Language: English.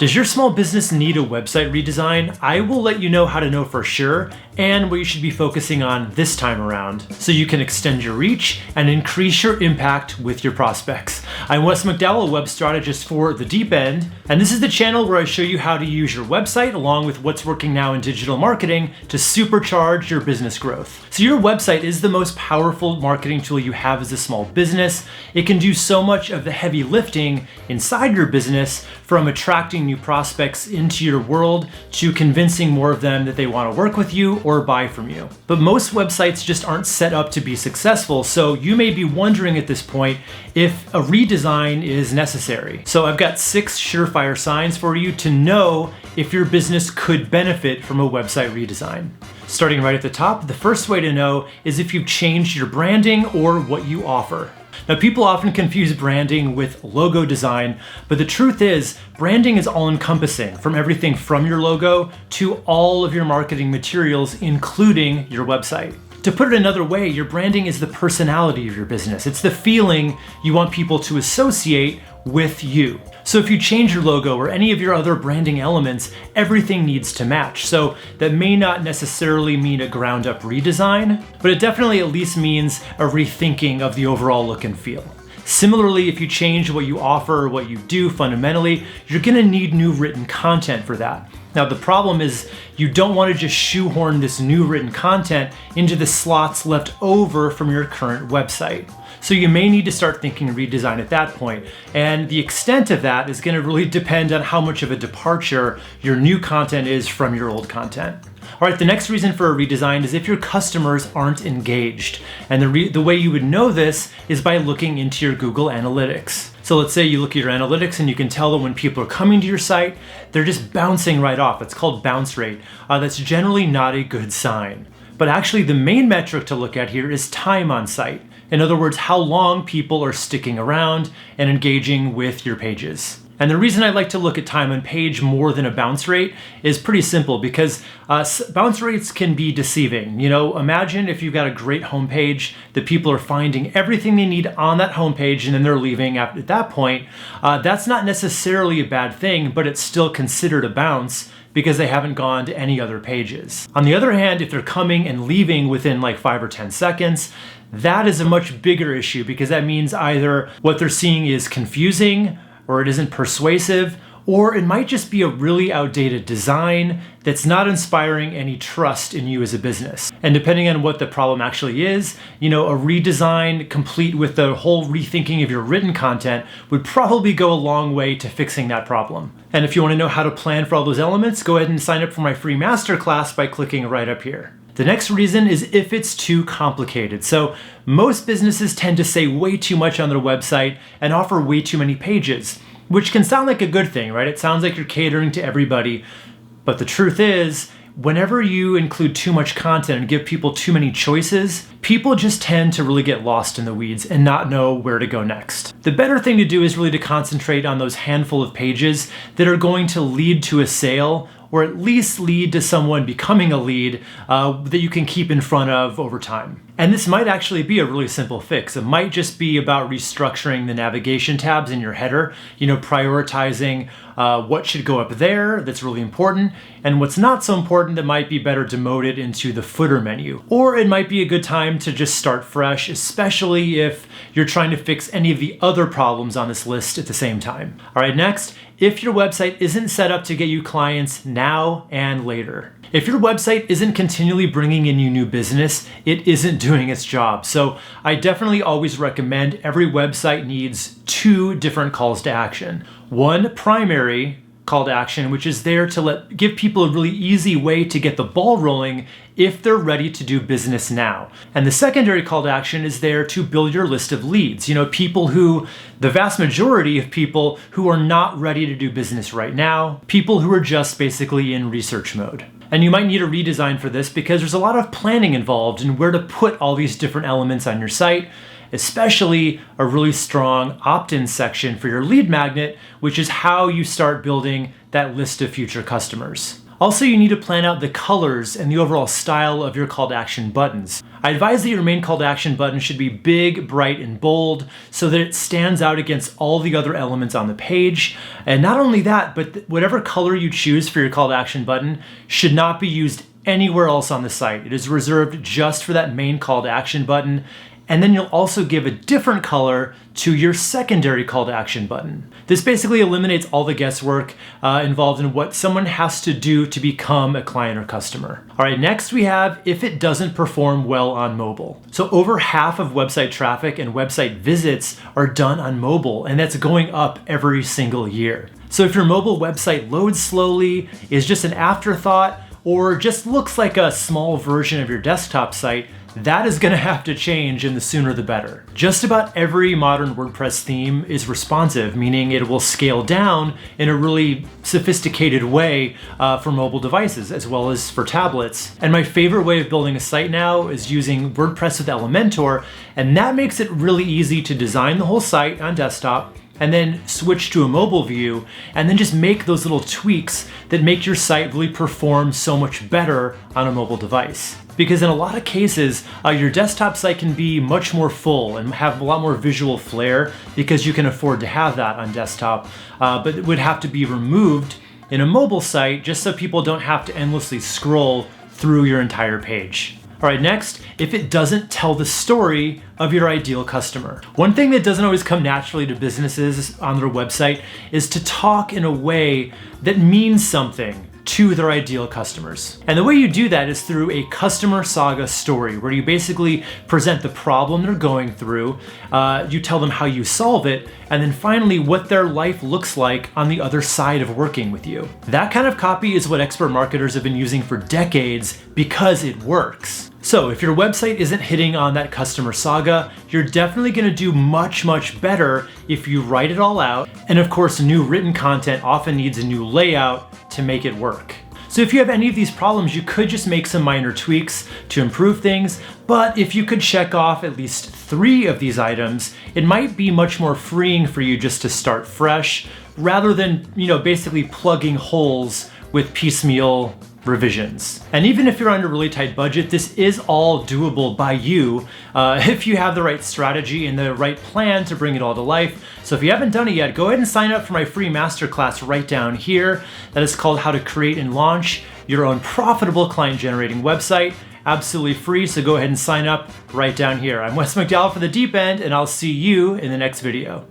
Does your small business need a website redesign? I will let you know how to know for sure and what you should be focusing on this time around so you can extend your reach and increase your impact with your prospects. I'm Wes McDowell, a web strategist for The Deep End, and this is the channel where I show you how to use your website along with what's working now in digital marketing to supercharge your business growth. So your website is the most powerful marketing tool you have as a small business. It can do so much of the heavy lifting inside your business, from attracting new prospects into your world to convincing more of them that they want to work with you or buy from you. But most websites just aren't set up to be successful, so you may be wondering at this point if a redesign is necessary. So I've got 6 surefire signs for you to know if your business could benefit from a website redesign. Starting right at the top, the first way to know is if you've changed your branding or what you offer. Now, people often confuse branding with logo design, but the truth is, branding is all-encompassing, from everything from your logo to all of your marketing materials, including your website. To put it another way, your branding is the personality of your business. It's the feeling you want people to associate with you. So if you change your logo or any of your other branding elements, everything needs to match. So that may not necessarily mean a ground up redesign, but it definitely at least means a rethinking of the overall look and feel. Similarly, if you change what you offer or what you do fundamentally, you're gonna need new written content for that. Now, the problem is you don't want to just shoehorn this new written content into the slots left over from your current website. So you may need to start thinking redesign at that point. And the extent of that is going to really depend on how much of a departure your new content is from your old content. All right, the next reason for a redesign is if your customers aren't engaged. And the way you would know this is by looking into your Google Analytics. So let's say you look at your analytics and you can tell that when people are coming to your site, they're just bouncing right off. It's called bounce rate. That's generally not a good sign. But actually the main metric to look at here is time on site. In other words, how long people are sticking around and engaging with your pages. And the reason I like to look at time on page more than a bounce rate is pretty simple, because bounce rates can be deceiving. Imagine if you've got a great homepage that people are finding everything they need on that homepage and then they're leaving at that point. That's not necessarily a bad thing, but it's still considered a bounce because they haven't gone to any other pages. On the other hand, if they're coming and leaving within like 5 or 10 seconds, that is a much bigger issue, because that means either what they're seeing is confusing, or it isn't persuasive, or it might just be a really outdated design that's not inspiring any trust in you as a business. And depending on what the problem actually is, a redesign complete with the whole rethinking of your written content would probably go a long way to fixing that problem. And if you want to know how to plan for all those elements, go ahead and sign up for my free masterclass by clicking right up here. The next reason is if it's too complicated. So most businesses tend to say way too much on their website and offer way too many pages, which can sound like a good thing, right? It sounds like you're catering to everybody. But the truth is, whenever you include too much content and give people too many choices, people just tend to really get lost in the weeds and not know where to go next. The better thing to do is really to concentrate on those handful of pages that are going to lead to a sale, or at least lead to someone becoming a lead that you can keep in front of over time. And this might actually be a really simple fix. It might just be about restructuring the navigation tabs in your header, prioritizing what should go up there that's really important, and what's not so important that might be better demoted into the footer menu. Or it might be a good time to just start fresh, especially if you're trying to fix any of the other problems on this list at the same time. All right, next, if your website isn't set up to get you clients now and later. If your website isn't continually bringing in you new business, it isn't doing its job. So I definitely always recommend every website needs 2 different calls to action. One primary call to action, which is there to give people a really easy way to get the ball rolling if they're ready to do business now. And the secondary call to action is there to build your list of leads. The vast majority of people who are not ready to do business right now, people who are just basically in research mode. And you might need a redesign for this because there's a lot of planning involved in where to put all these different elements on your site, especially a really strong opt-in section for your lead magnet, which is how you start building that list of future customers. Also, you need to plan out the colors and the overall style of your call to action buttons. I advise that your main call to action button should be big, bright, and bold so that it stands out against all the other elements on the page. And not only that, but whatever color you choose for your call to action button should not be used anywhere else on the site. It is reserved just for that main call to action button. And then you'll also give a different color to your secondary call to action button. This basically eliminates all the guesswork involved in what someone has to do to become a client or customer. All right, next we have if it doesn't perform well on mobile. So over half of website traffic and website visits are done on mobile, and that's going up every single year. So if your mobile website loads slowly, is just an afterthought, or just looks like a small version of your desktop site, that is going to have to change, and the sooner the better. Just about every modern WordPress theme is responsive, meaning it will scale down in a really sophisticated way for mobile devices as well as for tablets. And my favorite way of building a site now is using WordPress with Elementor, and that makes it really easy to design the whole site on desktop and then switch to a mobile view, and then just make those little tweaks that make your site really perform so much better on a mobile device. Because in a lot of cases, your desktop site can be much more full and have a lot more visual flair because you can afford to have that on desktop, but it would have to be removed in a mobile site just so people don't have to endlessly scroll through your entire page. All right, next, if it doesn't tell the story of your ideal customer. One thing that doesn't always come naturally to businesses on their website is to talk in a way that means something to their ideal customers. And the way you do that is through a customer saga story, where you basically present the problem they're going through, you tell them how you solve it, and then finally what their life looks like on the other side of working with you. That kind of copy is what expert marketers have been using for decades because it works. So if your website isn't hitting on that customer saga, you're definitely going to do much, much better if you write it all out. And of course, new written content often needs a new layout to make it work. So if you have any of these problems, you could just make some minor tweaks to improve things, but if you could check off at least 3 of these items, it might be much more freeing for you just to start fresh, rather than, basically plugging holes with piecemeal revisions. And even if you're on a really tight budget, this is all doable by you if you have the right strategy and the right plan to bring it all to life. So if you haven't done it yet, go ahead and sign up for my free masterclass right down here. That is called How to Create and Launch Your Own Profitable Client Generating Website. Absolutely free, so go ahead and sign up right down here. I'm Wes McDowell for The Deep End, and I'll see you in the next video.